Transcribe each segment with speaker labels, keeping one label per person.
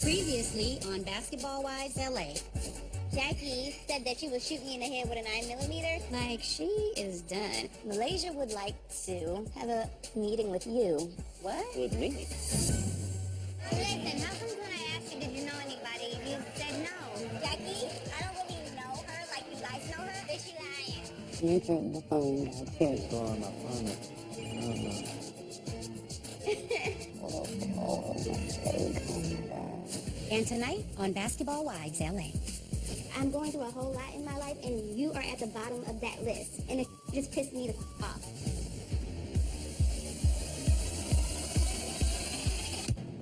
Speaker 1: Previously on Basketball Wives LA.
Speaker 2: Jackie said that you would shoot me in the head with a 9mm.
Speaker 1: Like, she is done.
Speaker 2: Malaysia would like to have a meeting with you.
Speaker 1: What?
Speaker 3: With me?
Speaker 2: Listen, how come when I asked you, did you know anybody, you said no? Jackie, I don't really know her like you guys know her. Is she lying?
Speaker 3: You took the phone out. Can't go on my phone.
Speaker 1: And tonight on Basketball Wives LA.
Speaker 2: I'm going through a whole lot in my life, and you are at the bottom of that list. And it just pissed me the off.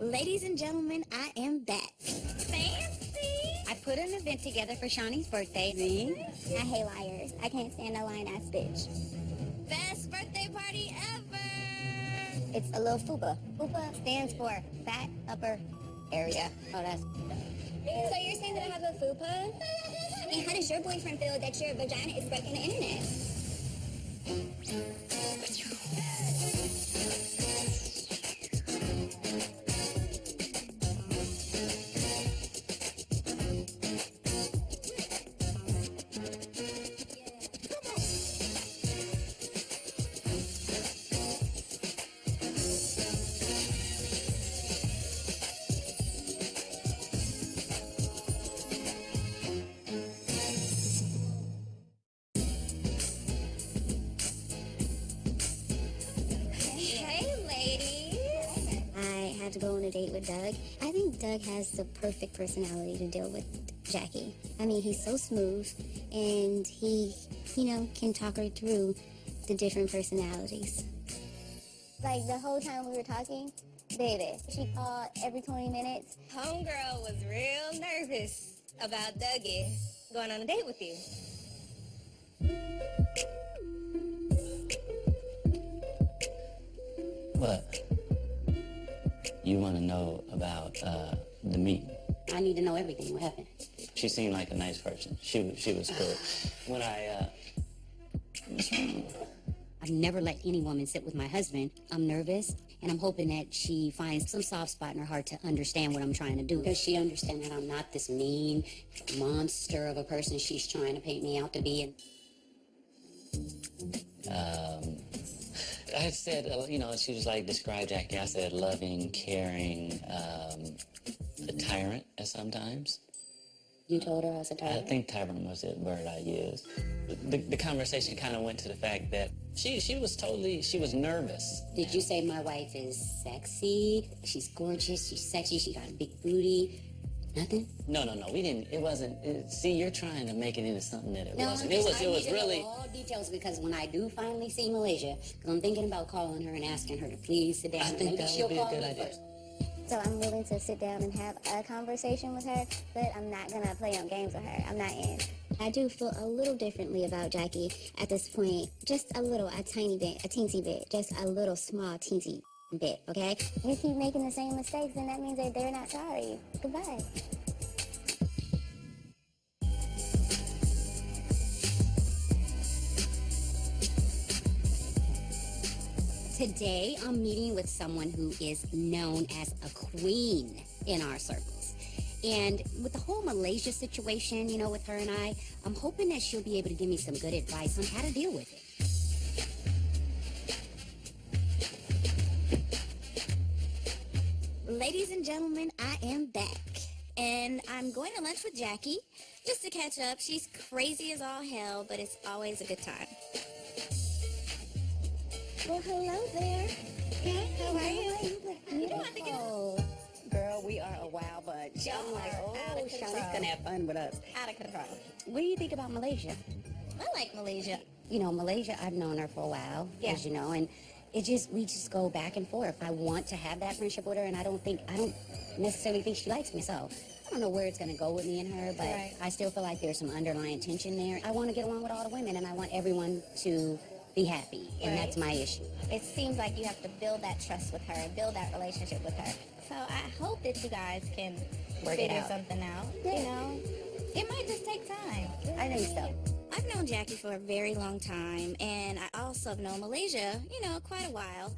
Speaker 1: Ladies and gentlemen, I am back.
Speaker 2: Fancy!
Speaker 1: I put an event together for Shaunie's birthday.
Speaker 2: I hate liars. I can't stand a lying ass bitch.
Speaker 1: Best birthday party ever!
Speaker 2: It's a little fupa. Fupa stands for fat upper area.
Speaker 1: Oh, that's...
Speaker 2: So you're saying that I have a fupa? And how does your boyfriend feel that your vagina is breaking the internet? To go on a date with Doug. I think Doug has the perfect personality to deal with Jackie. I mean, he's so smooth, and he, can talk her through the different personalities. Like, the whole time we were talking, baby, she called every 20 minutes.
Speaker 4: Homegirl was real nervous about Dougie going on a date with you.
Speaker 3: What? You want to know about the meeting?
Speaker 1: I need to know everything. What happened?
Speaker 3: She seemed like a nice person. She was cool. When what's wrong?
Speaker 1: I've never let any woman sit with my husband. I'm nervous, and I'm hoping that she finds some soft spot in her heart to understand what I'm trying to do. Does she understand that I'm not this mean monster of a person she's trying to paint me out to be?
Speaker 3: I said, she was like, describe Jackie. I said, loving, caring, a tyrant at sometimes.
Speaker 1: You told her I was a tyrant?
Speaker 3: I think tyrant was the word I used. The conversation kind of went to the fact that she was nervous.
Speaker 1: Did you say my wife is sexy? She's gorgeous, she's sexy, she got a big booty? Nothing?
Speaker 3: No, we didn't. It wasn't. See, you're trying to make it into something that it wasn't.
Speaker 1: I
Speaker 3: It was really.
Speaker 1: know all details, because when I do finally see Malaysia, because I'm thinking about calling her and asking her to please sit down.
Speaker 3: I think
Speaker 1: Maybe
Speaker 3: that
Speaker 1: she'll
Speaker 3: would be a
Speaker 1: call
Speaker 3: good
Speaker 1: me
Speaker 3: idea.
Speaker 1: first.
Speaker 2: So I'm willing to sit down and have a conversation with her, but I'm not gonna play no games with her. I'm not in. I do feel a little differently about Jackie at this point. Just a little, a tiny bit, a teensy bit. Just a little small teensy bit, okay? You keep making the same mistakes, and that means that they're not sorry. Goodbye.
Speaker 1: Today, I'm meeting with someone who is known as a queen in our circles. And with the whole Malaysia situation, with her and I'm hoping that she'll be able to give me some good advice on how to deal with it. Ladies and gentlemen, I am back. And I'm going to lunch with Jackie just to catch up. She's crazy as all hell, but it's always a good time. Well, hello there.
Speaker 4: Hey, how are you?
Speaker 1: You know, I think girl, we are a wild bunch. I'm like, Shaunie's gonna have fun with us.
Speaker 4: Out of control.
Speaker 1: What do you think about Malaysia?
Speaker 4: I like Malaysia.
Speaker 1: Malaysia, I've known her for a while, as you know, and we just go back and forth. I want to have that friendship with her, and I don't necessarily think she likes me, so I don't know where it's gonna go with me and her, but
Speaker 4: Right.
Speaker 1: I still feel like there's some underlying tension there. I want to get along with all the women, and I want everyone to be happy, and that's my issue.
Speaker 2: It seems like you have to build that trust with her, build that relationship with her.
Speaker 4: So I hope that you guys can
Speaker 1: Work it
Speaker 4: figure
Speaker 1: out.
Speaker 4: something out.
Speaker 2: Yeah.
Speaker 4: It might just take time.
Speaker 1: I think so.
Speaker 5: I've known Jackie for a very long time, and I also have known Malaysia, quite a while.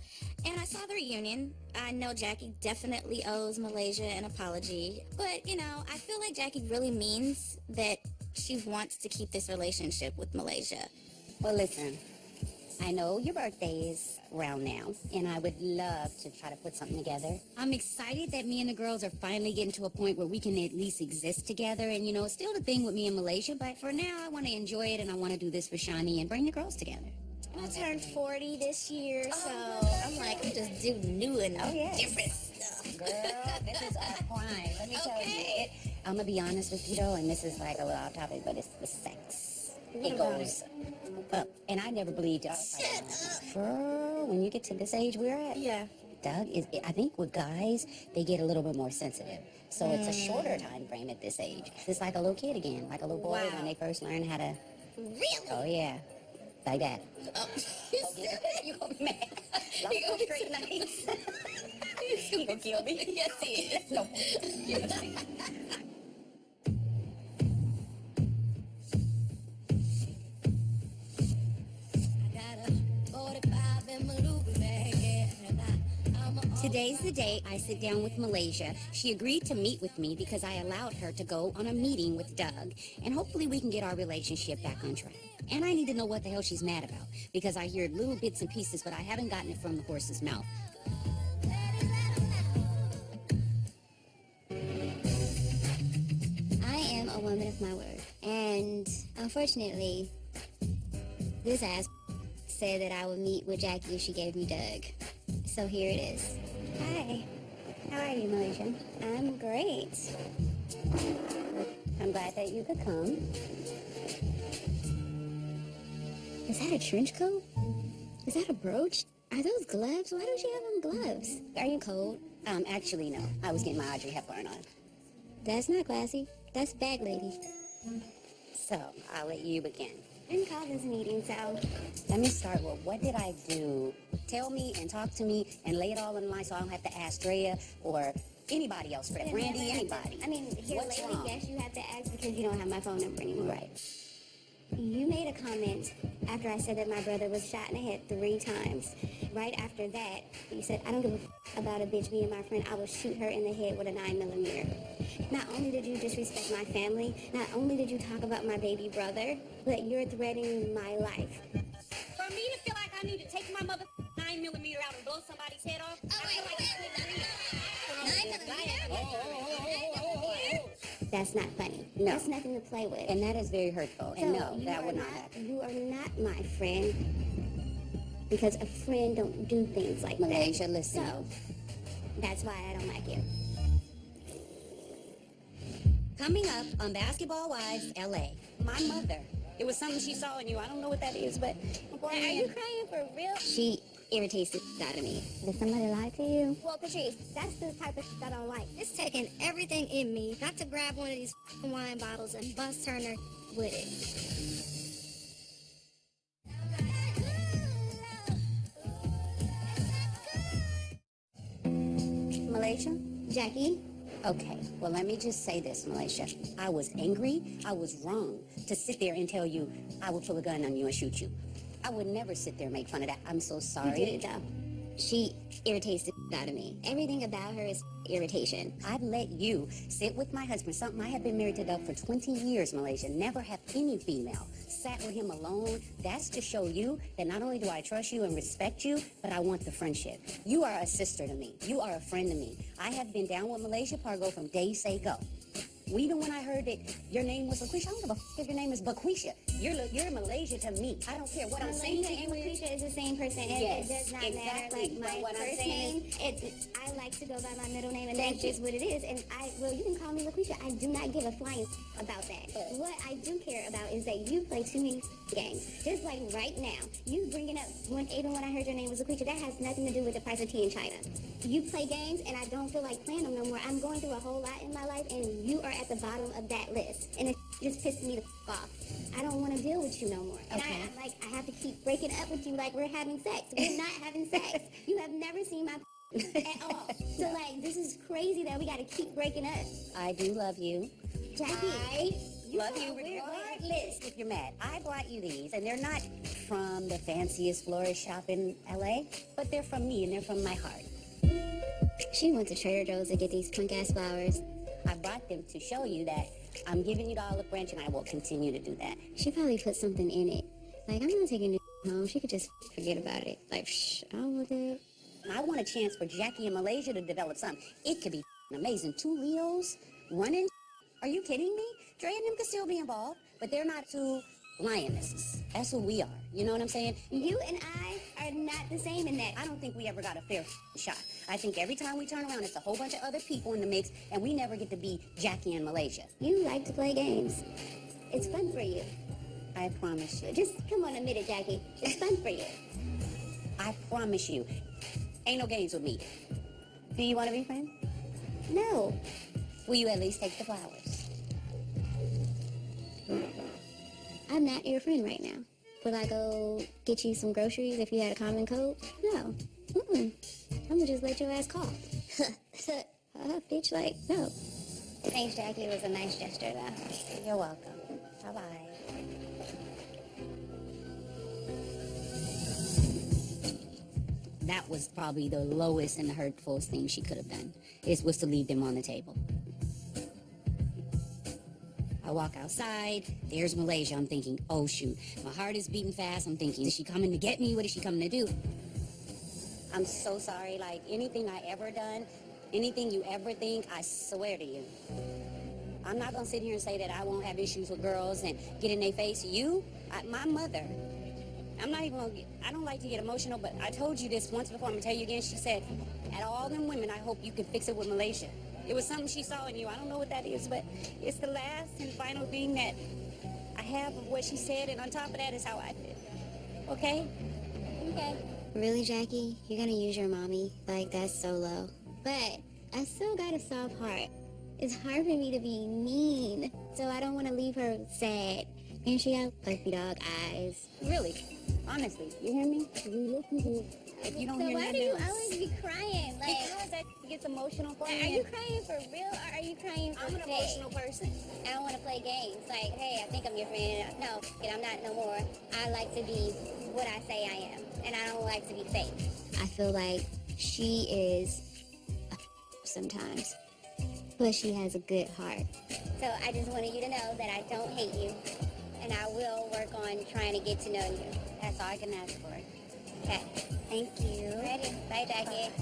Speaker 5: And I saw the reunion. I know Jackie definitely owes Malaysia an apology. But, I feel like Jackie really means that she wants to keep this relationship with Malaysia.
Speaker 1: Well, listen, I know your birthday is around now, and I would love to try to put something together. I'm excited that me and the girls are finally getting to a point where we can at least exist together. And, it's still the thing with me and Malaysia, but for now, I want to enjoy it, and I want to do this for Shaunie and bring the girls together.
Speaker 5: I turned 40 this year, so I'm like, we just do new and different stuff.
Speaker 1: Girl, this is our prime. Let me tell you. I'm going to be honest with you, though, and this is like a little off topic, but it's the sex. It goes up. And I never believed it.
Speaker 5: Shut up.
Speaker 1: Girl, when you get to this age we're at,
Speaker 5: Yeah.
Speaker 1: Doug, I think with guys, they get a little bit more sensitive. So it's a shorter time frame at this age. It's like a little kid again, like a little boy when they first learn how to...
Speaker 5: Really?
Speaker 1: Oh, yeah. Like that.
Speaker 5: Oh,
Speaker 1: You gonna be mad. He gonna be straight nice. He gonna kill me.
Speaker 5: Yes, he is.
Speaker 1: No. Yes. Today's the day I sit down with Malaysia. She agreed to meet with me because I allowed her to go on a meeting with Doug, and hopefully we can get our relationship back on track. And I need to know what the hell she's mad about, because I hear little bits and pieces, but I haven't gotten it from the horse's mouth.
Speaker 2: I am a woman of my word. And unfortunately, this ass said that I would meet with Jackie if she gave me Doug. So here it is. Hi. How are you, Malaysia? I'm great.
Speaker 1: I'm glad that you could come.
Speaker 2: Is that a trench coat? Is that a brooch? Are those gloves? Why don't you have on gloves? Are you cold?
Speaker 1: Actually, no. I was getting my Audrey Hepburn on.
Speaker 2: That's not classy. That's bag lady.
Speaker 1: So, I'll let you begin.
Speaker 2: I didn't call this meeting, so...
Speaker 1: Let me start with, what did I do? Tell me and talk to me and lay it all in the line so I don't have to ask Draya or anybody else, Fred, Randy, anybody.
Speaker 2: I mean, here
Speaker 1: What's
Speaker 2: lately,
Speaker 1: wrong?
Speaker 2: yes, you have to ask because you don't have my phone number anymore.
Speaker 1: Right.
Speaker 2: You made a comment after I said that my brother was shot in the head 3 times. Right after that, you said, I don't give a about a bitch being my friend. I will shoot her in the head with a 9mm. Not only did you disrespect my family, not only did you talk about my baby brother, but you're threatening my life.
Speaker 1: For me to feel like I need to take my mother 9mm out and blow somebody's head off, I feel like
Speaker 2: That's not funny.
Speaker 1: No.
Speaker 2: That's nothing to play with.
Speaker 1: and that is very hurtful. And
Speaker 2: So
Speaker 1: no,
Speaker 2: you
Speaker 1: that
Speaker 2: are
Speaker 1: would not happen.
Speaker 2: You are not my friend because a friend don't do things like
Speaker 1: Malaysia,
Speaker 2: that.
Speaker 1: listen.
Speaker 2: So that's why I don't like you.
Speaker 1: Coming up on Basketball Wives LA, my mother. It was something she saw in you. I don't know what that is, but...
Speaker 2: Are you crying for real? She irritates the shit out of me. Did somebody lie to you? Well, Patrice, that's the type of shit I don't like.
Speaker 5: It's taking everything in me not to grab one of these wine bottles and bust Turner with it.
Speaker 1: Malaysia?
Speaker 2: Jackie?
Speaker 1: Okay, well, let me just say this, Malaysia. I was angry. I was wrong to sit there and tell you I would pull a gun on you and shoot you. I would never sit there and make fun of that. I'm so sorry.
Speaker 2: You did it, though. She irritates the shit out of me. Everything about her is irritation.
Speaker 1: I've let you sit with my husband, something I have been married to Doug for 20 years, Malaysia. Never have any female sat with him alone. That's to show you that not only do I trust you and respect you, but I want the friendship. You are a sister to me. You are a friend to me. I have been down with Malaysia Pargo from day say go. Even when I heard that your name was LaQuisha, I don't give a if your name is Baquisha. You're Malaysia to me. I don't care what I'm saying to
Speaker 2: and
Speaker 1: you.
Speaker 2: Lucretia is the same person.
Speaker 1: Yes,
Speaker 2: It does not
Speaker 1: exactly.
Speaker 2: matter. Like my
Speaker 1: But what I'm
Speaker 2: first
Speaker 1: saying
Speaker 2: name, I like to go by my middle name, and
Speaker 1: Thank
Speaker 2: that's just what it is. And you can call me LaQuisha. I do not give a flying about that. What I do care about is that you play too many games. Just like right now, you bringing up even when I heard your name was LaQuisha, that has nothing to do with the price of tea in China. You play games, and I don't feel like playing them no more. I'm going through a whole lot in my life, and you are at the bottom of that list, and it just pisses me the off. I don't want to deal with you no more. And
Speaker 1: Okay.
Speaker 2: I have to keep breaking up with you like we're having sex. We're not having sex. You have never seen my at all. So this is crazy that we got to keep breaking up.
Speaker 1: I do love you.
Speaker 2: Jackie.
Speaker 4: Love you
Speaker 1: regardless if you're mad. I brought you these, and they're not from the fanciest florist shop in LA, but they're from me and they're from my heart.
Speaker 2: She went to Trader Joe's to get these punk-ass flowers.
Speaker 1: I brought them to show you that I'm giving you the olive branch, and I will continue to do that.
Speaker 2: She probably put something in it. Like, I'm not taking this home. She could just forget about it. Like, I don't want that.
Speaker 1: I want a chance for Jackie in Malaysia to develop something. It could be amazing. 2 Leos running. Are you kidding me? Draya and them could still be involved, but they're not 2 lionesses. That's who we are. You know what I'm saying?
Speaker 2: You and I are not the same in that.
Speaker 1: I don't think we ever got a fair shot. I think every time we turn around, it's a whole bunch of other people in the mix, and we never get to be Jackie in Malaysia.
Speaker 2: You like to play games. It's fun for you.
Speaker 1: I promise you.
Speaker 2: Just come on, admit it, Jackie. It's fun for you.
Speaker 1: I promise you. Ain't no games with me. Do you want to be friends?
Speaker 2: No.
Speaker 1: Will you at least take the flowers?
Speaker 2: I'm not your friend right now. Will I go get you some groceries if you had a common code? No. I'm gonna just let your ass call. Bitch, like, no. Thanks, Jackie. It was a nice gesture, though.
Speaker 1: You're welcome. Bye-bye. That was probably the lowest and the hurtfulest thing she could have done, was to leave them on the table. I walk outside, there's Malaysia. I'm thinking, oh shoot, my heart is beating fast. I'm thinking, is she coming to get me? What is she coming to do? I'm so sorry, like anything I ever done, anything you ever think, I swear to you. I'm not gonna sit here and say that I won't have issues with girls and get in their face. My mother, I don't like to get emotional, but I told you this once before, I'm gonna tell you again. She said, at all them women, I hope you can fix it with Malaysia. It was something she saw in you. I don't know what that is, but it's the last and final thing that I have of what she said, and on top of that is how I feel. Okay?
Speaker 2: Okay. Really, Jackie? You're gonna use your mommy? Like, that's so low. But I still got a soft heart. It's hard for me to be mean, so I don't want to leave her sad. And she got puppy dog eyes.
Speaker 1: Really? Honestly, you hear me? If you don't hear
Speaker 2: why do you always be crying? Like,
Speaker 1: because that gets emotional for me.
Speaker 2: are you crying for real, or are you crying for
Speaker 1: I'm an emotional person.
Speaker 2: I don't want to play games. Like, hey, I think I'm your friend. No, I'm not no more. I like to be what I say I am, and I don't like to be fake. I feel like she is sometimes, but she has a good heart. So I just wanted you to know that I don't hate you, and I will work on trying to get to know you.
Speaker 1: That's all I can ask for.
Speaker 2: Okay. Thank you. Ready? Bye, Jackie.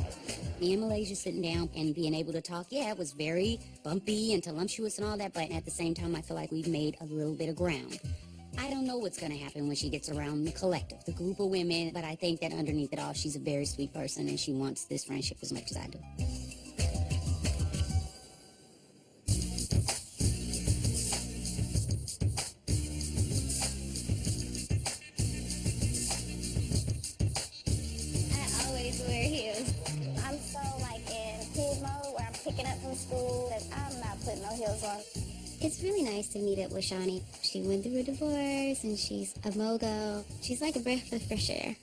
Speaker 1: Me and Malaysia sitting down and being able to talk, yeah, it was very bumpy and voluptuous and all that, but at the same time, I feel like we've made a little bit of ground. I don't know what's going to happen when she gets around the collective, the group of women, but I think that underneath it all, she's a very sweet person, and she wants this friendship as much as I do.
Speaker 2: I always wear heels. I'm so like in kid mode where I'm picking up from school that I'm not putting no heels on. It's really nice to meet up with Shaunie. She went through a divorce and she's a mogul. She's like a breath of fresh air.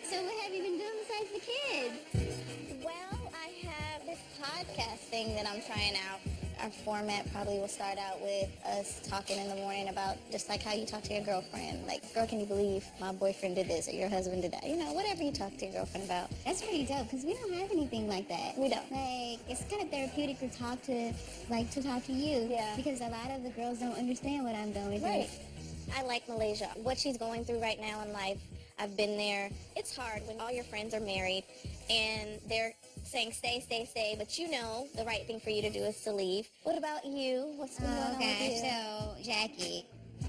Speaker 2: So what have you been doing besides the kids?
Speaker 5: Well, I have this podcast thing that I'm trying out. Our format probably will start out with us talking in the morning about just like how you talk to your girlfriend. Like, girl, can you believe my boyfriend did this or your husband did that? You know, whatever you talk to your girlfriend about.
Speaker 2: That's pretty dope because we don't have anything like that.
Speaker 5: We don't.
Speaker 2: Like, it's kind of therapeutic to talk to you.
Speaker 5: Yeah.
Speaker 2: Because a lot of the girls don't understand what I'm going through.
Speaker 5: Right. I like Malaysia. What she's going through right now in life, I've been there. It's hard when all your friends are married and they're saying stay, but you know the right thing for you to do is to leave. What about you? What's been going on with you?
Speaker 2: So Jackie,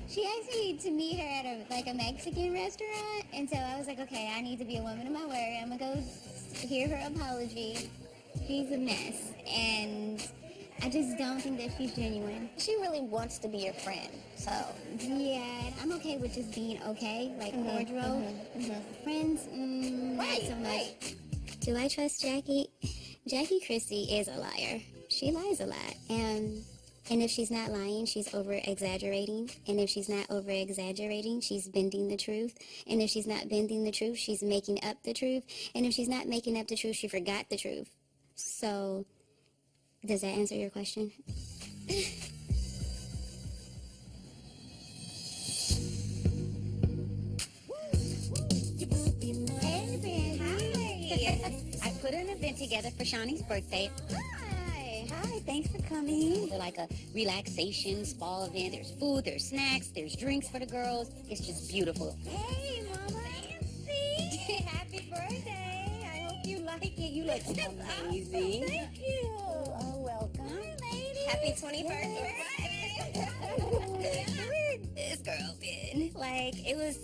Speaker 2: she asked me to meet her at a Mexican restaurant, and so I was like, okay, I need to be a woman of my word. I'm gonna go hear her apology. She's a mess, and I just don't think that she's genuine.
Speaker 5: She really wants to be your friend, so.
Speaker 2: Yeah, I'm okay with just being okay, like cordial. Friends, not so much.
Speaker 5: Right.
Speaker 2: Do I trust Jackie? Jackie Christie is a liar. She lies a lot. And if she's not lying, she's over-exaggerating. And if she's not over-exaggerating, she's bending the truth. And if she's not bending the truth, she's making up the truth. And if she's not making up the truth, she forgot the truth. So, does that answer your question?
Speaker 1: put an event together for Shaunie's birthday.
Speaker 2: Hi, thanks for coming.
Speaker 1: They're like a relaxation spa event. There's food, there's snacks, there's drinks for the girls. It's just beautiful.
Speaker 4: Hey, Mama. Fancy. Happy birthday. I hope you like it. You look amazing.
Speaker 2: Thank you. Oh, welcome.
Speaker 4: Happy 21st birthday.
Speaker 5: Where this girl been? Like, it was...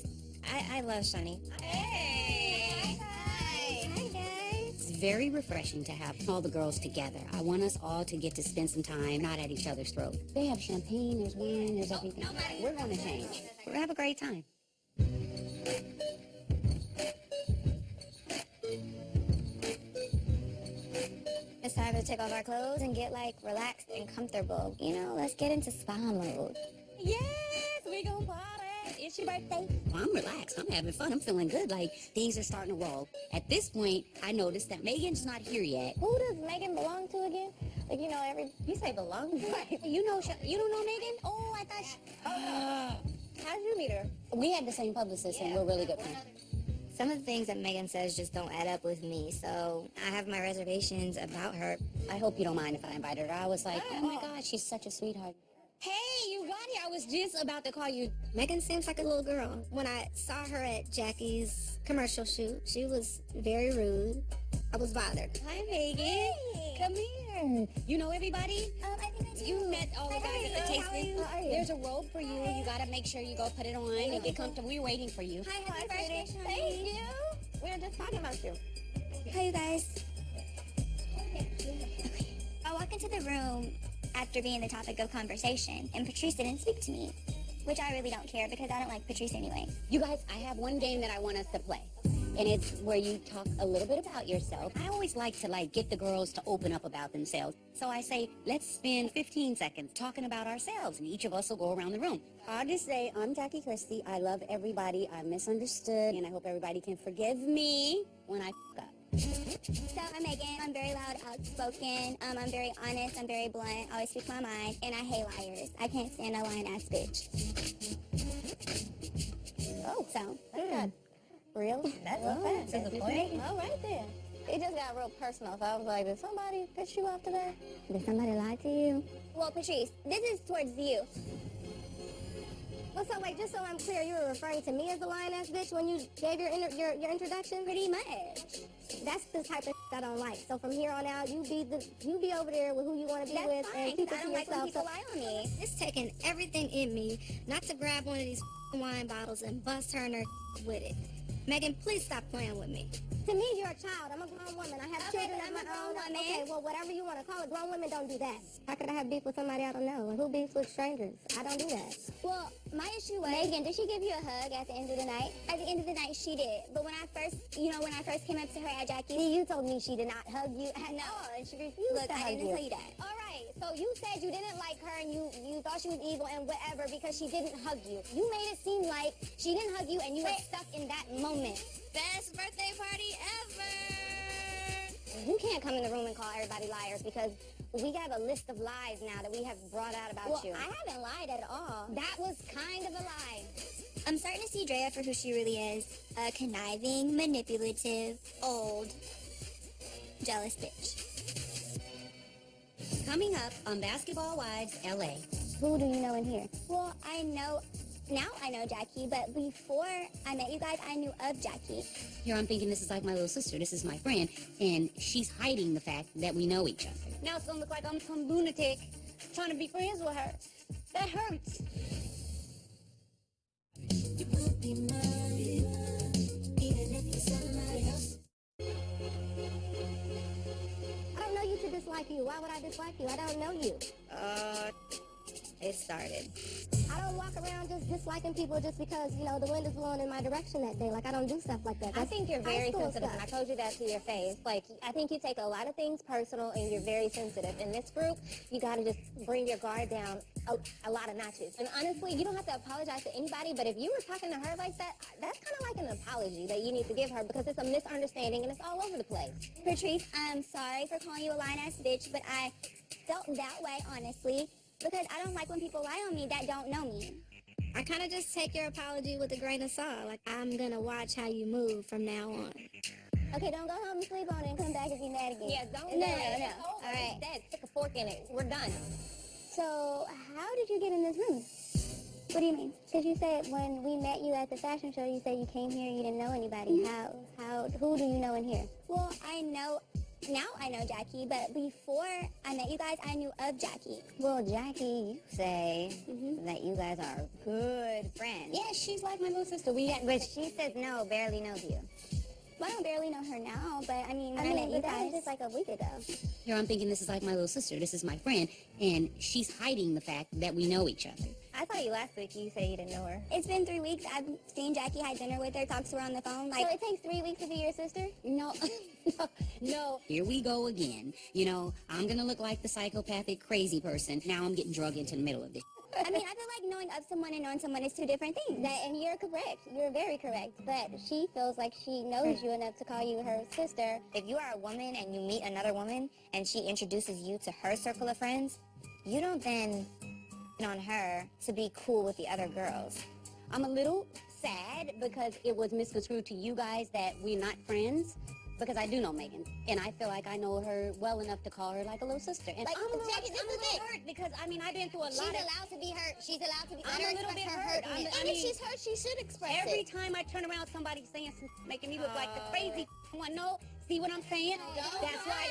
Speaker 5: I love Shaunie.
Speaker 4: Hey.
Speaker 2: Hi, guys.
Speaker 1: It's very refreshing to have all the girls together. I want us all to get to spend some time not at each other's throat. They have champagne, there's wine, there's everything. We're going to change. We're going to have a great time.
Speaker 2: It's time to take off our clothes and get, like, relaxed and comfortable. You know, let's get into spa mode.
Speaker 4: Yes, we gonna party. It's your birthday.
Speaker 1: Well, I'm relaxed. I'm having fun. I'm feeling good. Like, things are starting to roll. At this point, I noticed that Megan's not here yet.
Speaker 2: Who does Megan belong to again? Like, you know, you say belong to?
Speaker 1: You don't know Megan? Oh, I thought
Speaker 4: How'd you meet her?
Speaker 1: we had the same publicist and we're really good friends.
Speaker 5: Some of the things that Mehgan says just don't add up with me, so I have my reservations about her.
Speaker 1: I hope you don't mind if I invited her. I was like, oh my God, she's such a sweetheart.
Speaker 4: Hey, you got here. I was just about to call you.
Speaker 5: Mehgan seems like a little girl. When I saw her at Jackie's commercial shoot, she was very rude. I was bothered.
Speaker 4: Hi, Megan.
Speaker 2: Hey.
Speaker 4: Come here. You know everybody?
Speaker 2: I think I do.
Speaker 4: You met all the guys at the tasting.
Speaker 2: How are you?
Speaker 4: There's a robe for you. You gotta make sure you go put it on and get comfortable. We're waiting for you.
Speaker 2: Hi, happy birthday, Shaunie.
Speaker 4: Thank you. We were just talking about you.
Speaker 5: Hi, you guys. I walk into the room after being the topic of conversation, and Patrice didn't speak to me, which I really don't care because I don't like Patrice anyway.
Speaker 1: You guys, I have one game that I want us to play. And it's where you talk a little bit about yourself. I always like to get the girls to open up about themselves. So I say, let's spend 15 seconds talking about ourselves, and each of us will go around the room. I'll just say, I'm Jackie Christie. I love everybody. I'm misunderstood, and I hope everybody can forgive me when I f*** up.
Speaker 2: So I'm Megan. I'm very loud, outspoken. I'm very honest. I'm very blunt. I always speak my mind. And I hate liars. I can't stand a lying ass bitch. Oh, so that's good. Real?
Speaker 4: That's a fact. That's a point.
Speaker 2: All right then. It just got real personal. So I was like, did somebody piss you off today? Did somebody lie to you? Well, Patrice, this is towards you. Well, so wait, just so I'm clear, you were referring to me as the lying ass bitch when you gave your introduction? Pretty much. That's the type of I don't like. So from here on out, you be over there with who you want to be with, and keep it to yourself. I don't like when people lie on me.
Speaker 5: It's taking everything in me not to grab one of these wine bottles and bust her in her with it. Megan, please stop playing with me.
Speaker 2: To me, you're a child. I'm a grown woman. I have children of my own. Okay, well, whatever you want to call it. Grown women don't do that. How could I have beef with somebody I don't know? And who beefs with strangers? I don't do that. Well, my issue was... Megan, did she give you a hug at the end of the night? At the end of the night, she did. But when I first came up to her at Jackie's... You told me she did not hug you at all, and she refused to hug you.
Speaker 5: I didn't tell you that.
Speaker 2: All right, so you said you didn't like her and you thought she was evil and whatever because she didn't hug you. You made it seem like she didn't hug you and you were stuck in that moment.
Speaker 5: Best birthday party ever!
Speaker 2: You can't come in the room and call everybody liars because we have a list of lies now that we have brought out about you. I haven't lied at all. That was kind of a lie.
Speaker 5: I'm starting to see Draya for who she really is. A conniving, manipulative, old, jealous bitch.
Speaker 1: Coming up on Basketball Wives LA.
Speaker 2: Who do you know in here? Well, now I know Jackie, but before I met you guys, I knew of Jackie.
Speaker 1: Here I'm thinking this is like my little sister. This is my friend, and she's hiding the fact that we know each other.
Speaker 4: Now it's gonna look like I'm some lunatic trying to be friends with her. That hurts.
Speaker 2: I don't know you to dislike you. Why would I dislike you? I don't know you.
Speaker 5: It started.
Speaker 2: I don't walk around just disliking people just because, the wind is blowing in my direction that day. Like, I don't do stuff like that.
Speaker 4: I think you're very sensitive, and I told you that to your face. Like, I think you take a lot of things personal, and you're very sensitive. In this group, you gotta just bring your guard down a lot of notches. And honestly, you don't have to apologize to anybody, but if you were talking to her like that, that's kind of like an apology that you need to give her because it's a misunderstanding, and it's all over the place.
Speaker 2: Patrice, I'm sorry for calling you a lying-ass bitch, but I felt that way, honestly, because I don't like when people lie on me that don't know me.
Speaker 5: I kind of just take your apology with a grain of salt. Like, I'm gonna watch how you move from now on.
Speaker 2: Okay, don't go home and sleep on it and come back and be mad again.
Speaker 4: Yeah, don't.
Speaker 2: No.
Speaker 4: All right. Dad, stick a fork in it. We're done.
Speaker 2: So, how did you get in this room? What do you mean? Because you said when we met you at the fashion show, you said you came here, you didn't know anybody. Who do you know in here?
Speaker 6: Well, now I know Jackie, but before I met you guys, I knew of Jackie.
Speaker 2: Well, Jackie, you say that you guys are good friends.
Speaker 1: Yeah, she's like my little sister.
Speaker 2: But she says no, barely knows you.
Speaker 6: Well, I don't barely know her now, but I mean, when I met you
Speaker 2: but that was
Speaker 6: guys,
Speaker 2: just like a week ago.
Speaker 1: Here I'm thinking this is like my little sister. This is my friend. And she's hiding the fact that we know each other.
Speaker 4: I saw you last week. You said you didn't know her.
Speaker 6: it's been 3 weeks. I've seen Jackie, had dinner with her, talked to her on the phone.
Speaker 2: So it takes 3 weeks to be your sister?
Speaker 1: No, no. Here we go again. You know, I'm going to look like the psychopathic crazy person. Now I'm getting drugged into the middle of this.
Speaker 6: I mean, I feel like knowing of someone and knowing someone is two different things.
Speaker 2: And you're correct. You're very correct. But she feels like she knows you enough to call you her sister.
Speaker 7: If you are a woman and you meet another woman and she introduces you to her circle of friends, you don't then on her to be cool with the other girls.
Speaker 1: I'm a little sad because it was misconstrued to you guys that we're not friends. Because I do know Mehgan, and I feel like I know her well enough to call her like a little sister. And
Speaker 2: Like,
Speaker 1: I'm a little,
Speaker 2: Jackie, this
Speaker 1: I'm a
Speaker 2: is
Speaker 1: little
Speaker 2: it.
Speaker 1: hurt because I mean I've been through a lot.
Speaker 2: She's
Speaker 1: of...
Speaker 2: allowed to be hurt. She's allowed to be
Speaker 1: I'm a little bit hurt.
Speaker 2: And if she's hurt, she should express
Speaker 1: Every
Speaker 2: it.
Speaker 1: time I turn around, somebody's saying something, making me look like the crazy one. No, see what I'm saying? That's why,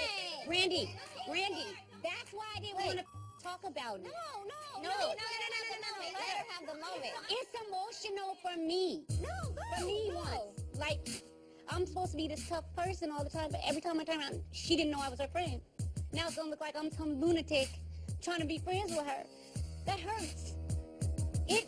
Speaker 1: Randy. That's why I didn't want to talk about it.
Speaker 2: No. Let her have the moment.
Speaker 1: It's emotional for me. For me once. Like, I'm supposed to be this tough person all the time, but every time I turn around, she didn't know I was her friend. Now it's gonna look like I'm some lunatic trying to be friends with her. That hurts. It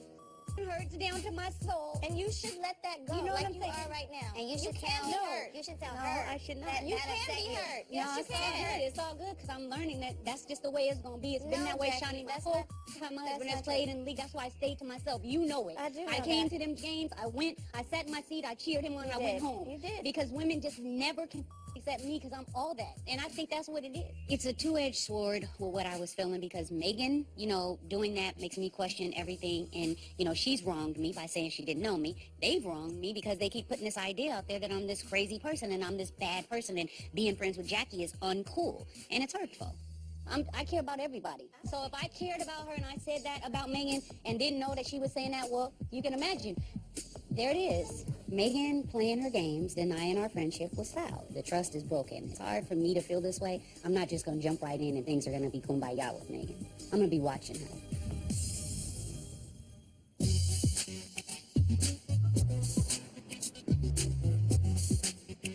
Speaker 1: hurts down to my soul.
Speaker 2: And you should let that go,
Speaker 1: You know what
Speaker 2: like
Speaker 1: I'm
Speaker 2: you
Speaker 1: saying?
Speaker 2: are right now.
Speaker 7: And you should tell her.
Speaker 2: You should tell
Speaker 1: No,
Speaker 2: her.
Speaker 1: I should not.
Speaker 2: That,
Speaker 1: You
Speaker 2: that
Speaker 1: can
Speaker 2: upset
Speaker 1: be
Speaker 2: you.
Speaker 1: hurt.
Speaker 2: Yes,
Speaker 1: No,
Speaker 2: you
Speaker 1: it's all
Speaker 2: can.
Speaker 1: good. It's all good because I'm learning that that's just the way it's gonna be. It's been
Speaker 2: No,
Speaker 1: that way,
Speaker 2: Jackie,
Speaker 1: Shaunie. My
Speaker 2: that's
Speaker 1: whole
Speaker 2: not-
Speaker 1: time my
Speaker 2: that's
Speaker 1: husband has
Speaker 2: not
Speaker 1: played
Speaker 2: true.
Speaker 1: in the league. That's why I stayed to myself. You know it.
Speaker 2: I do know
Speaker 1: I came
Speaker 2: that.
Speaker 1: to them games. I went. I sat in my seat. I cheered him when I
Speaker 2: did.
Speaker 1: went home.
Speaker 2: You did.
Speaker 1: Because women just never can accept me because I'm all that. And I think that's what it is. It's a two-edged sword with what I was feeling because Mehgan, you know, doing that makes me question everything. And, you know, she's wronged me by saying she didn't know me. They've wronged me because they keep putting this idea out there that I'm this crazy person and I'm this bad person and being friends with Jackie is uncool. And it's hurtful. I care about everybody. So if I cared about her and I said that about Mehgan and didn't know that she was saying that, well, you can imagine. There it is. Mehgan playing her games, denying our friendship was foul. The trust is broken. It's hard for me to feel this way. I'm not just going to jump right in and things are going to be kumbaya with Mehgan. I'm going to be watching her.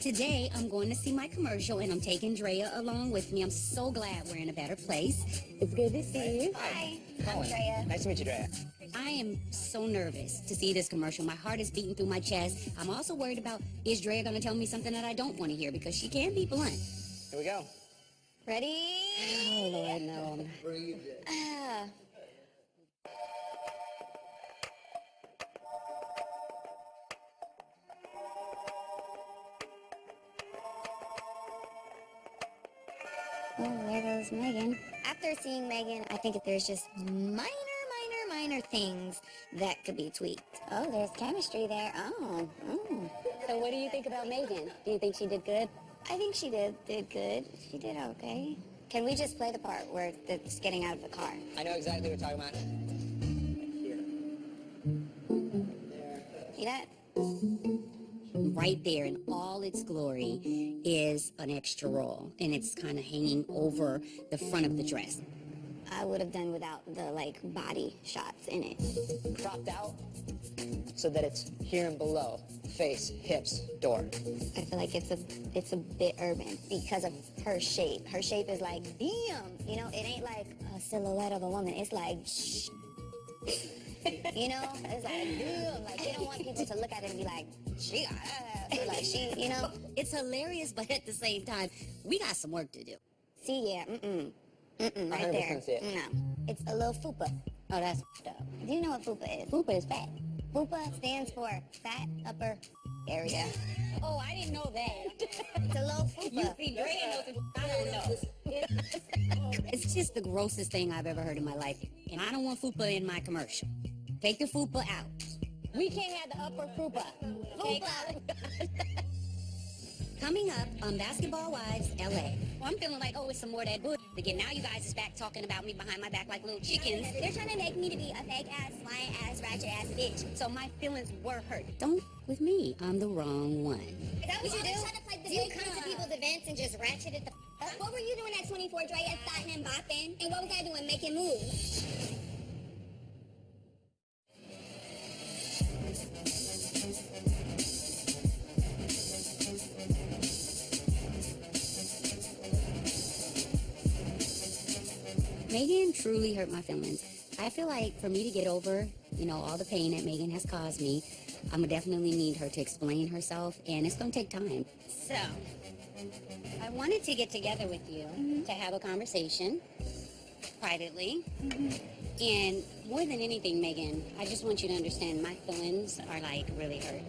Speaker 1: Today, I'm going to see my commercial, and I'm taking Draya along with me. I'm so glad we're in a better place. It's good to see you.
Speaker 2: Hi,
Speaker 8: Colin.
Speaker 2: I'm Draya.
Speaker 8: Nice to meet you, Draya.
Speaker 1: I am so nervous to see this commercial. My heart is beating through my chest. I'm also worried about, is Draya going to tell me something that I don't want to hear? Because she can be blunt.
Speaker 8: Here we go.
Speaker 2: Ready?
Speaker 1: Oh, Lord, no.
Speaker 2: Oh, there goes Mehgan. After seeing Mehgan, I think that there's just minor things that could be tweaked. Oh, there's chemistry there. Oh.
Speaker 1: So what do you think about Mehgan? Do you think she did good?
Speaker 2: I think she did good. She did okay. Can we just play the part where it's getting out of the car?
Speaker 8: I know exactly what you're talking about.
Speaker 2: See that?
Speaker 1: Right there in all its glory is an extra roll, and it's kind of hanging over the front of the dress.
Speaker 2: I would have done without the body shots in it.
Speaker 8: Cropped out so that it's here and below. Face, hips, door.
Speaker 2: I feel like it's a bit urban because of her shape. Her shape is like, damn, you know, it ain't like a silhouette of a woman. It's like, shh. You know, it's like, damn, like they don't want people to look at it and be like, she got, like she, you know.
Speaker 1: It's hilarious, but at the same time, we got some work to do.
Speaker 2: See, yeah, right
Speaker 8: 100%
Speaker 2: there.
Speaker 8: see it.
Speaker 2: No, it's a little fupa.
Speaker 1: Oh, that's f***ed up.
Speaker 2: Do you know what fupa is?
Speaker 1: Fupa is fat.
Speaker 2: Fupa stands for fat upper area.
Speaker 1: Oh, I didn't know that.
Speaker 2: It's a little fupa.
Speaker 1: See, Draya knows it. I don't know. It's just the grossest thing I've ever heard in my life. And I don't want fupa in my commercial. Take the fupa out. We can't have the upper fupa.
Speaker 2: Fupa.
Speaker 1: Coming up on Basketball Wives LA. Well, I'm feeling like, oh, it's some more of that bull again. Now you guys is back talking about me behind my back like little chickens.
Speaker 6: They're trying to make me to be a fake ass, lying ass, ratchet ass bitch.
Speaker 1: So my feelings were hurt. Don't with me. I'm the wrong one.
Speaker 6: Is that what you do? Do you come to people's events and just ratchet it the up? What were you doing at 24, Draya, starting and bopping? And what was I doing, making moves?
Speaker 1: Mehgan truly hurt my feelings. I feel like for me to get over, all the pain that Mehgan has caused me, I'm gonna definitely need her to explain herself, and it's gonna take time. So, I wanted to get together with you to have a conversation privately. And more than anything, Mehgan, I just want you to understand my feelings are like really hurt.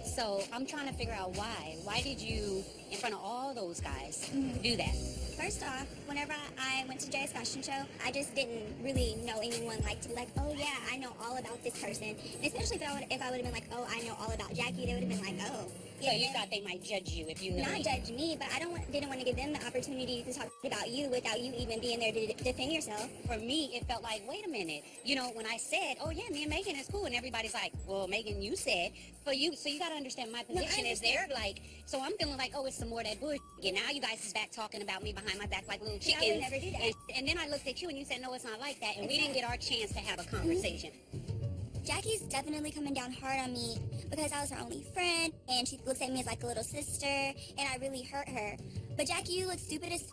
Speaker 1: So I'm trying to figure out why. Why did you, in front of all those guys, do that?
Speaker 6: First off, whenever I went to Jay's fashion show, I just didn't really know anyone to be like, oh yeah, I know all about this person. And especially if I would have been like, oh, I know all about Jackie, they would have been like, oh.
Speaker 1: So you thought they might judge you if you knew.
Speaker 6: Not judge me, but I didn't want to give them the opportunity to talk about you without you even being there to defend yourself.
Speaker 1: For me, it felt like, wait a minute. When I said, oh yeah, me and Mehgan is cool, and everybody's like, well, Mehgan, you said. So you got to understand my position is there. So I'm feeling like, oh, it's some more of that bullshit. Now you guys is back talking about me behind my back like little chickens.
Speaker 6: I would never do that.
Speaker 1: And then I looked at you and you said, no, it's not like that. And we didn't get our chance to have a conversation.
Speaker 6: Jackie's definitely coming down hard on me because I was her only friend, and she looks at me as like a little sister, and I really hurt her. But Jackie, you look stupid as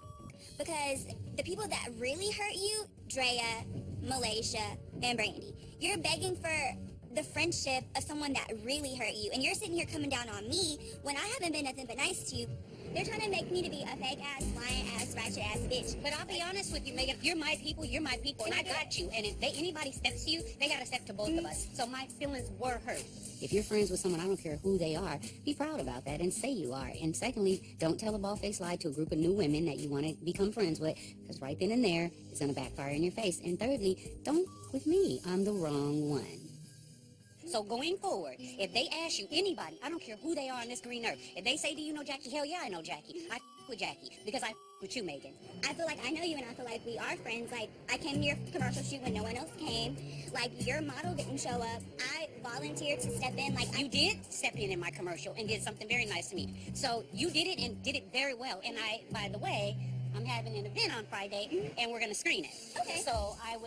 Speaker 6: because the people that really hurt you, Draya, Malaysia, and Brandy, you're begging for the friendship of someone that really hurt you, and you're sitting here coming down on me when I haven't been nothing but nice to you. They're trying to make me to be a fake ass, lying ass, ratchet ass bitch.
Speaker 1: But I'll be honest with you, Mehgan. You're my people, and I got you. And if anybody steps to you, they got to step to both of us. So my feelings were hurt. If you're friends with someone, I don't care who they are, be proud about that and say you are. And secondly, don't tell a bald-faced lie to a group of new women that you want to become friends with, because right then and there, it's going to backfire in your face. And thirdly, don't with me. I'm the wrong one. So going forward, if they ask you, anybody, I don't care who they are on this green earth, if they say, do you know Jackie? Hell yeah, I know Jackie. I with Jackie because I with you, Mehgan.
Speaker 6: I feel like I know you, and I feel like we are friends. Like, I came to your commercial shoot when no one else came. Like, your model didn't show up. I volunteered to step in. Like,
Speaker 1: you did step in my commercial and did something very nice to me. So you did it and did it very well. And by the way, I'm having an event on Friday, and we're going to screen it.
Speaker 6: Okay.
Speaker 1: So I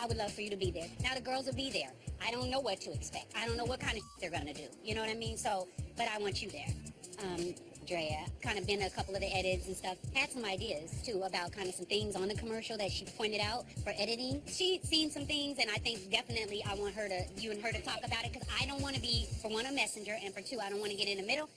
Speaker 1: would love for you to be there. Now the girls will be there. I don't know what to expect. I don't know what kind of they're gonna do. You know what I mean? So, but I want you there. Draya, kind of been a couple of the edits and stuff. Had some ideas too about kind of some things on the commercial that she pointed out for editing. She'd seen some things, and I think definitely I want you and her to talk about it, because I don't want to be, for one, a messenger, and for two, I don't want to get in the middle.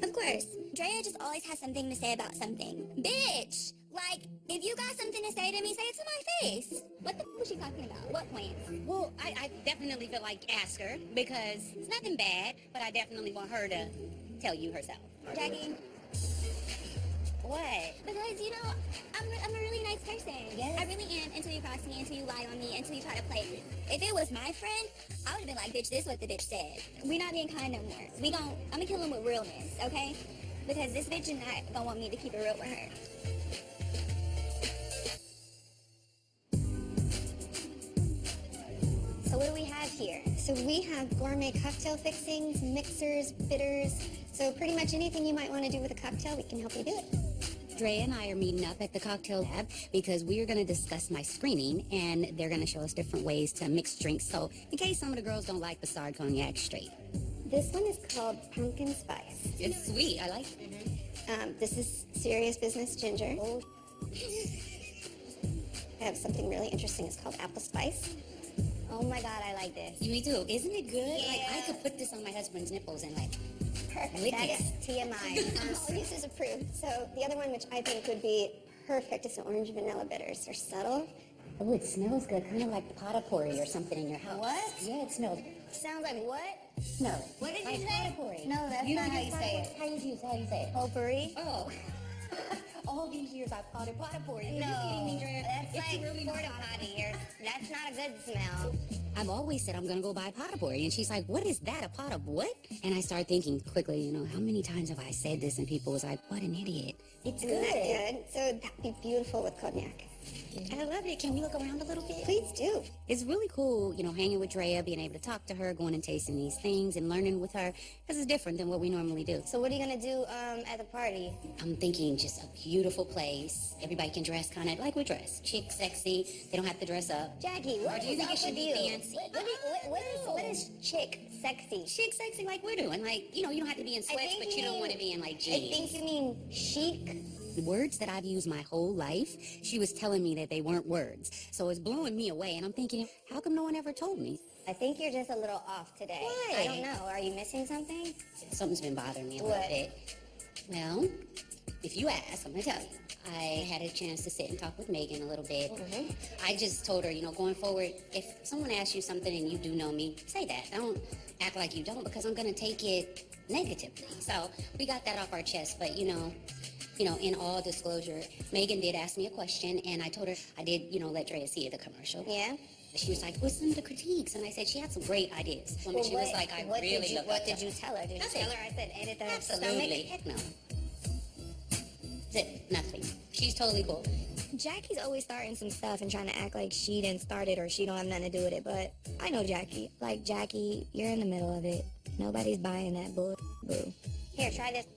Speaker 6: Of course. Draya just always has something to say about something. Bitch! Like, if you got something to say to me, say it to my face. What the f*** was she talking about? What points?
Speaker 1: Well, I definitely feel like ask her, because it's nothing bad, but I definitely want her to tell you herself.
Speaker 6: Jackie?
Speaker 1: What?
Speaker 6: Because, I'm a really nice person.
Speaker 1: Yes.
Speaker 6: I really am, until you cross me, until you lie on me, until you try to play me. If it was my friend, I would have been like, bitch, this is what the bitch said. We not being kind no more. I'm gonna kill him with realness, okay? Because this bitch is not gonna want me to keep it real with her.
Speaker 2: So what do we have here? So we have gourmet cocktail fixings, mixers, bitters. So pretty much anything you might want to do with a cocktail, we can help you do it.
Speaker 1: Draya and I are meeting up at the cocktail lab because we are going to discuss my screening, and they're going to show us different ways to mix drinks. So in case some of the girls don't like Bassard Cognac straight.
Speaker 2: This one is called pumpkin spice.
Speaker 1: It's sweet. I like it.
Speaker 2: This is serious business ginger.
Speaker 1: Oh.
Speaker 2: I have something really interesting. It's called apple spice.
Speaker 6: Oh my God, I like this.
Speaker 1: Me too. Isn't it good?
Speaker 6: Yeah.
Speaker 1: Like, I could put this on my husband's nipples and
Speaker 6: Perfect.
Speaker 1: lick
Speaker 6: That
Speaker 1: it.
Speaker 6: is TMI.
Speaker 2: All uses approved. So the other one, which I think would be perfect, is the orange vanilla bitters. They're subtle.
Speaker 1: Oh, it smells good. Kind of like potpourri or something in your house.
Speaker 6: What?
Speaker 1: Yeah, it smells.
Speaker 6: Sounds like what?
Speaker 1: No.
Speaker 6: What did you
Speaker 1: like
Speaker 6: say?
Speaker 1: Potpourri.
Speaker 6: No, that's
Speaker 1: you
Speaker 6: not
Speaker 1: don't
Speaker 6: how
Speaker 1: use
Speaker 6: you say it.
Speaker 1: How do you say it?
Speaker 6: Potpourri?
Speaker 1: Oh. All these years I've called it potpourri.
Speaker 6: No,
Speaker 1: Are you kidding me, Draya?
Speaker 6: that's
Speaker 1: It's
Speaker 6: like
Speaker 1: really
Speaker 6: porta
Speaker 1: not.
Speaker 6: potty. That's not a good smell.
Speaker 1: I've always said I'm going to go buy pot of boy. And she's like, what is that, a pot of what? And I started thinking quickly, you know, how many times have I said this and people was like, what an idiot.
Speaker 2: It's good. So that'd be beautiful with cognac.
Speaker 1: I love it. Can we look around a little bit?
Speaker 2: Please do.
Speaker 1: It's really cool, you know, hanging with Draya, being able to talk to her, going and tasting these things and learning with her, because it's different than what we normally do.
Speaker 2: So what are you going to do at the party?
Speaker 1: I'm thinking just a beautiful place. Everybody can dress kind of like we dress. Chic, sexy. They don't have to dress up.
Speaker 2: Jackie,
Speaker 1: Or
Speaker 2: what
Speaker 1: do you
Speaker 2: is
Speaker 1: think
Speaker 2: up
Speaker 1: it should
Speaker 2: with
Speaker 1: be
Speaker 2: you?
Speaker 1: fancy?
Speaker 2: What is chick, sexy?
Speaker 1: Chic, sexy like we're doing. Like, you know, you don't have to be in sweats,
Speaker 2: think
Speaker 1: but
Speaker 2: you
Speaker 1: you don't
Speaker 2: mean-
Speaker 1: want to be in like
Speaker 2: I
Speaker 1: jeans.
Speaker 2: think you mean chic.
Speaker 1: The words that I've used my whole life, she was telling me that they weren't words. So it's blowing me away. And I'm thinking, how come no one ever told me?
Speaker 2: I think you're just a little off today.
Speaker 1: Why?
Speaker 2: I don't know. Are you missing something?
Speaker 1: Something's been bothering me a little
Speaker 2: What?
Speaker 1: bit. Well, if you ask, I'm going to tell you. I had a chance to sit and talk with Mehgan a little bit. I just told her, you know, going forward, if someone asks you something and you do know me, say that. Don't act like you don't, because I'm going to take it negatively. So we got that off our chest. But, you know, in all disclosure, Mehgan did ask me a question, and I told her I did, you know, let Draya see the commercial.
Speaker 2: Yeah?
Speaker 1: She was like, what's some of the critiques? And I said, she had some great ideas. Well, she was like,
Speaker 2: what
Speaker 1: really
Speaker 2: did you,
Speaker 1: look
Speaker 2: what
Speaker 1: up
Speaker 2: did
Speaker 1: to
Speaker 2: you tell her? Did you
Speaker 1: Nothing.
Speaker 2: tell her I said edit the
Speaker 1: Absolutely.
Speaker 2: stomach?
Speaker 1: Heck no. Zip. Nothing. She's totally cool.
Speaker 6: Jackie's always starting some stuff and trying to act like she didn't start it or she don't have nothing to do with it. But I know Jackie. Like, Jackie, you're in the middle of it. Nobody's buying that bull. Boo.
Speaker 2: Here, try this.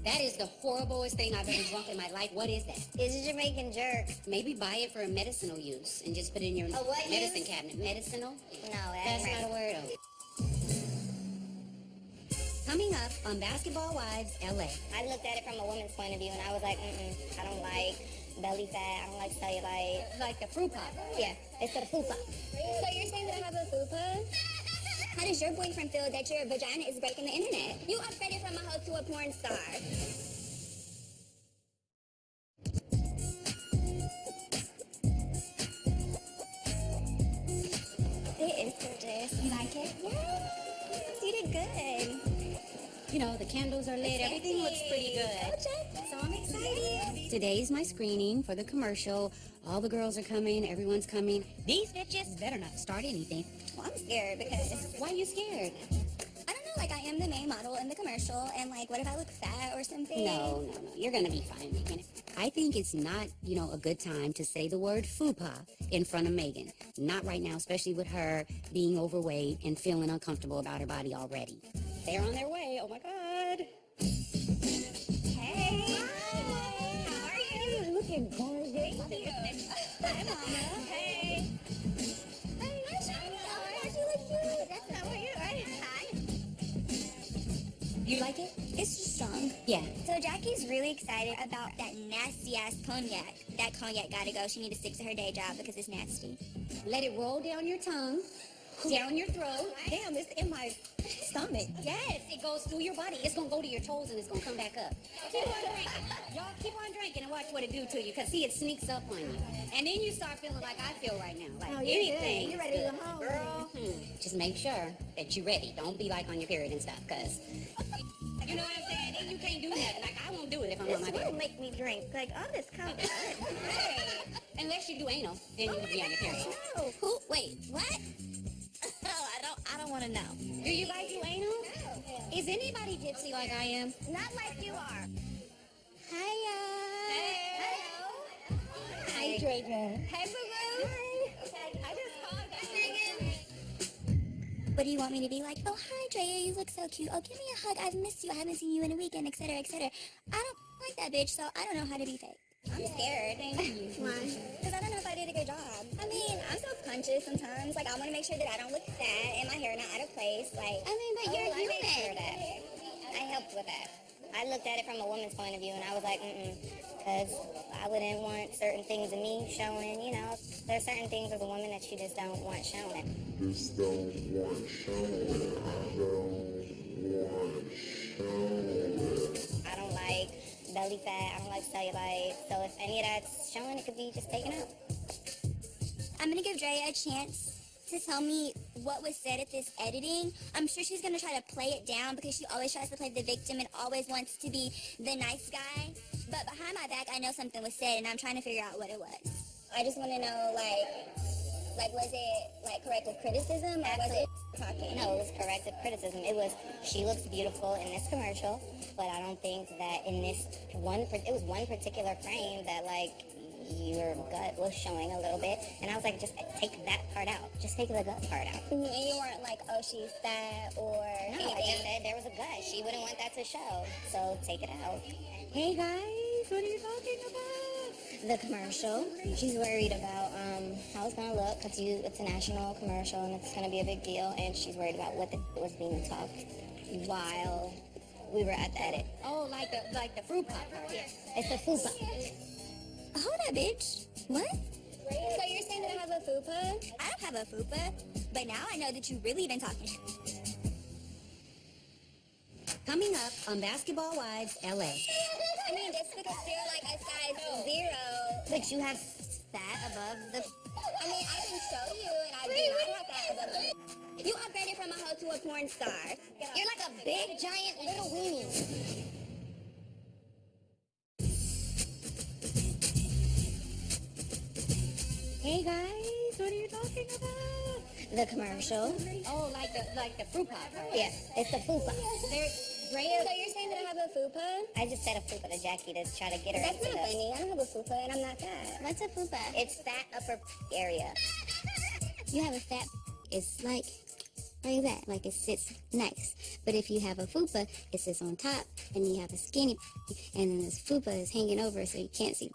Speaker 1: That is the horriblest thing I've ever drunk in my life. What is that?
Speaker 2: It's a Jamaican jerk.
Speaker 1: Maybe buy it for a medicinal use and just put it in your
Speaker 2: what
Speaker 1: medicine
Speaker 2: use?
Speaker 1: cabinet. Medicinal?
Speaker 2: No,
Speaker 1: That's not a word. Coming up on Basketball Wives LA.
Speaker 2: I looked at it from a woman's point of view, and I was like, I don't like belly fat. I don't like cellulite.
Speaker 1: Like the fruit pop.
Speaker 2: Yeah, it's for the fupa.
Speaker 6: So you're saying that I have a fupa? How does your boyfriend feel that your vagina is breaking the internet? You upgraded from a hoe to a porn star. It is gorgeous. You like it? Yes, you did good.
Speaker 1: You know, the candles are lit. Everything looks pretty good.
Speaker 6: So I'm excited.
Speaker 1: Today's my screening for the commercial. All the girls are coming. Everyone's coming. These bitches better not start anything.
Speaker 6: Well, I'm scared because
Speaker 1: Why are you scared?
Speaker 6: I don't know, like I am the main model in the commercial, and like, what if I look fat or something?
Speaker 1: No. You're gonna be fine, Mehgan. I think it's not, you know, a good time to say the word fupa in front of Mehgan. Not right now, especially with her being overweight and feeling uncomfortable about her body already. They're on their way. Oh my God.
Speaker 6: Hey. How are you? You're looking gorgeous. Hi, Mama. Hey. Hey, hi, Shaunie. Oh my gosh, you look cute. That's not what you are. Hi.
Speaker 1: You like it?
Speaker 6: It's just strong.
Speaker 1: Yeah.
Speaker 6: So Jackie's really excited about that nasty ass cognac. That cognac gotta go. She need to stick to her day job because it's nasty.
Speaker 1: Let it roll down your tongue, down your throat.
Speaker 6: Damn, it's in my stomach.
Speaker 1: Yes, it goes through your body. It's gonna go to your toes and it's gonna come back up. Keep on drinking. Y'all keep on drinking and watch what it do to you. Cause see, it sneaks up on you. And then you start feeling like I feel right now. Like anything.
Speaker 6: You're ready to go home.
Speaker 1: Girl, just make sure that you're ready. Don't be like on your period and stuff. Cause you know what I'm saying? Then you can't do nothing. Like I won't do it if I'm on my
Speaker 2: This will
Speaker 1: period.
Speaker 2: make me drink. Like, oh, this comes.
Speaker 1: Unless you do anal, then you would be on your period.
Speaker 6: Who? Wait, what? I don't want to know.
Speaker 1: Do you guys do anal? Is anybody gypsy like I am?
Speaker 2: Not like you are.
Speaker 1: Hiya.
Speaker 2: Hello.
Speaker 1: Hi, Draya.
Speaker 2: Hey, boo-boo. I just called
Speaker 6: What do you want me to be like? Oh, hi, Draya, you look so cute. Oh, give me a hug. I've missed you. I haven't seen you in a weekend, etc., etc. I don't like that bitch, so I don't know how to be fake. I'm scared. Why? Because I don't know if I did a good job. I mean, I'm self-conscious sometimes. Like, I want to make sure that I don't look fat and my hair not out of place. Like,
Speaker 2: I mean, but you're
Speaker 6: I make
Speaker 2: human.
Speaker 6: sure that.
Speaker 2: I helped with that. I looked at it from a woman's point of view, and I was like, because I wouldn't want certain things of me showing, you know. There's certain things as a woman that you just don't want showing.
Speaker 9: Just don't want shown. I don't want shown.
Speaker 2: I don't like belly fat. I don't like cellulite. So if any of that's showing, it could be just taken out.
Speaker 6: I'm going to give Draya a chance to tell me what was said at this editing. I'm sure she's going to try to play it down because she always tries to play the victim and always wants to be the nice guy. But behind my back, I know something was said, and I'm trying to figure out what it was. I just want to know, like, was it, like, corrective criticism, or was it talking?
Speaker 7: No, it was corrective criticism. It was, she looks beautiful in this commercial, but I don't think that in this it was one particular frame that, like, your gut was showing a little bit, and I was like, just take that part out. Just take the gut part out.
Speaker 6: And you weren't like, oh, she's fat, or
Speaker 7: No,
Speaker 6: anything.
Speaker 7: I just said there was a gut. She wouldn't want that to show, so take it out.
Speaker 2: Hey guys, what are you talking about?
Speaker 7: The commercial. She's worried about how it's gonna look because it's a national commercial and it's gonna be a big deal, and she's worried about what was being talked while we were at the edit.
Speaker 1: Oh, like the fruit pop part.
Speaker 7: Yeah, it's a fupa.
Speaker 6: Hold up, bitch. What? So you're saying that I have a fupa?
Speaker 5: I don't have a fupa, but now I know that you really been talking shit.
Speaker 1: Coming up on Basketball Wives LA.
Speaker 6: I mean, just because you're like a size 0.
Speaker 7: But you have fat above the.
Speaker 6: I mean, I can show you, and I do not have that above the. You upgraded from a hoe to a porn star.
Speaker 7: You're like a big, giant, little weenie.
Speaker 2: Hey guys, what are you talking about?
Speaker 7: The commercial.
Speaker 1: Oh, like the fruit pop part.
Speaker 7: Yeah, it's the fupa.
Speaker 6: Draya, so you're saying that I have a fupa?
Speaker 7: I just said a fupa to Jackie to try to get her
Speaker 6: That's
Speaker 7: into
Speaker 6: not
Speaker 7: the.
Speaker 6: funny. I don't have a fupa, and I'm not fat.
Speaker 7: What's a fupa? It's fat upper area.
Speaker 2: You have a fat, it's like that, like it sits nice. But if you have a fupa, it sits on top, and you have a skinny, and then this fupa is hanging over so you can't see.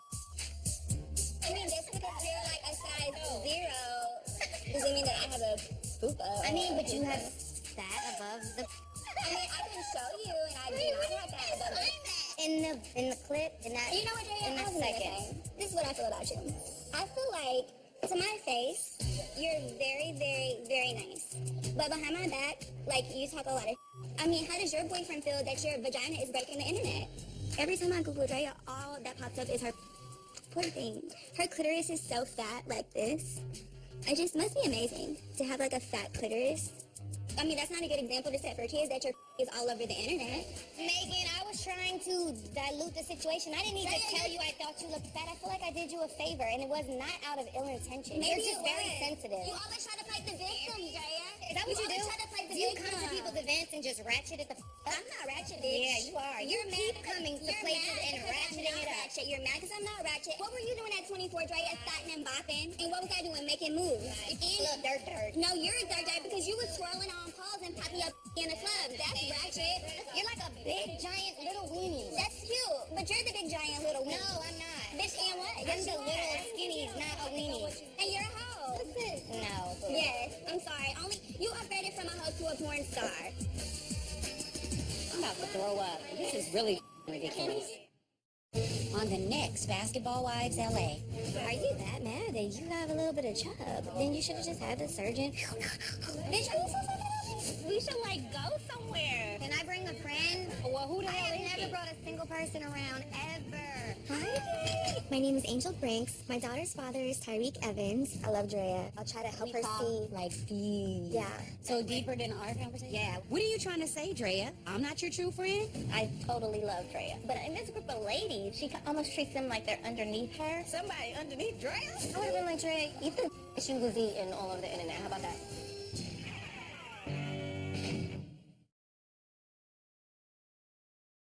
Speaker 6: I mean, just because you're like a size 0 doesn't mean that I have a fupa.
Speaker 7: I mean, but you have fat above the.
Speaker 6: I mean, I can show you, and I do not have that above the.
Speaker 7: In the clip, in that.
Speaker 6: You know what, Draya?
Speaker 7: In
Speaker 6: I
Speaker 7: that
Speaker 6: was gonna
Speaker 7: second.
Speaker 6: say, this is what I feel about you. I feel like, to my face, you're very, very, very nice. But behind my back, like, you talk a lot of. I mean, how does your boyfriend feel that your vagina is breaking the internet? Every time I Google Draya, all that pops up is her poor thing. Her clitoris is so fat, like this. It just must be amazing to have, like, a fat clitoris. I mean, that's not a good example to set for kids that your is all over the internet.
Speaker 7: Megan, I was trying to dilute the situation. I didn't need to tell you I thought you looked fat. I feel like I did you a favor, and it was not out of ill intention.
Speaker 6: Maybe
Speaker 7: You're just
Speaker 6: it
Speaker 7: very
Speaker 6: was.
Speaker 7: sensitive.
Speaker 6: You always try to play the victim, Draya.
Speaker 7: Is that what you do?
Speaker 6: always try to play the
Speaker 7: You
Speaker 6: victim.
Speaker 7: come to people's events and just ratchet it the
Speaker 6: I'm not ratchet, bitch.
Speaker 7: Yeah, you are. You
Speaker 6: You're
Speaker 7: keep
Speaker 6: mad
Speaker 7: coming to
Speaker 6: you're
Speaker 7: places
Speaker 6: mad
Speaker 7: and
Speaker 6: because
Speaker 7: ratcheting
Speaker 6: I'm
Speaker 7: it
Speaker 6: not
Speaker 7: up.
Speaker 6: Ratchet. You're mad because I'm not ratchet. What were you doing at 24, Draya, starting and bopping? And what was I doing? Making moves.
Speaker 7: Look, dirt.
Speaker 6: No, you're a dirt, because you was twirling on poles and popping up in a club. That's ratchet.
Speaker 7: You're like a big, giant, little weenie.
Speaker 6: That's cute, but you're the big giant little one.
Speaker 7: No, I'm not.
Speaker 6: Bitch, and what?
Speaker 7: I'm
Speaker 6: Yes,
Speaker 7: the
Speaker 6: you
Speaker 7: little
Speaker 6: are.
Speaker 7: skinny, not a weenie.
Speaker 6: And you're a hoe.
Speaker 7: No.
Speaker 6: Yes, I'm sorry. You upgraded from a hoe to a porn star.
Speaker 1: I'm about to throw up. This is really ridiculous. On the next Basketball Wives LA.
Speaker 7: Are you that mad that you have a little bit of chub? Then you should have just had the surgeon.
Speaker 6: Bitch, are you so fucking
Speaker 5: We should, like, go somewhere.
Speaker 7: Can I bring a friend?
Speaker 5: Well, who the
Speaker 7: I
Speaker 5: hell is
Speaker 7: have
Speaker 5: she?
Speaker 7: never brought a single person around ever.
Speaker 2: Hi, my name is Angel Brinks. My daughter's father is Tyreek Evans. I love Draya. I'll try to help her see.
Speaker 1: Like deep.
Speaker 2: Yeah.
Speaker 1: So deeper than our conversation?
Speaker 7: Yeah.
Speaker 1: What are you trying to say, Draya? I'm not your true friend?
Speaker 7: I totally love Draya. But in this group of ladies, she almost treats them like they're underneath her.
Speaker 5: Somebody underneath Draya?
Speaker 7: I would have been like, Draya, eat the she was eating all over the internet. How about that?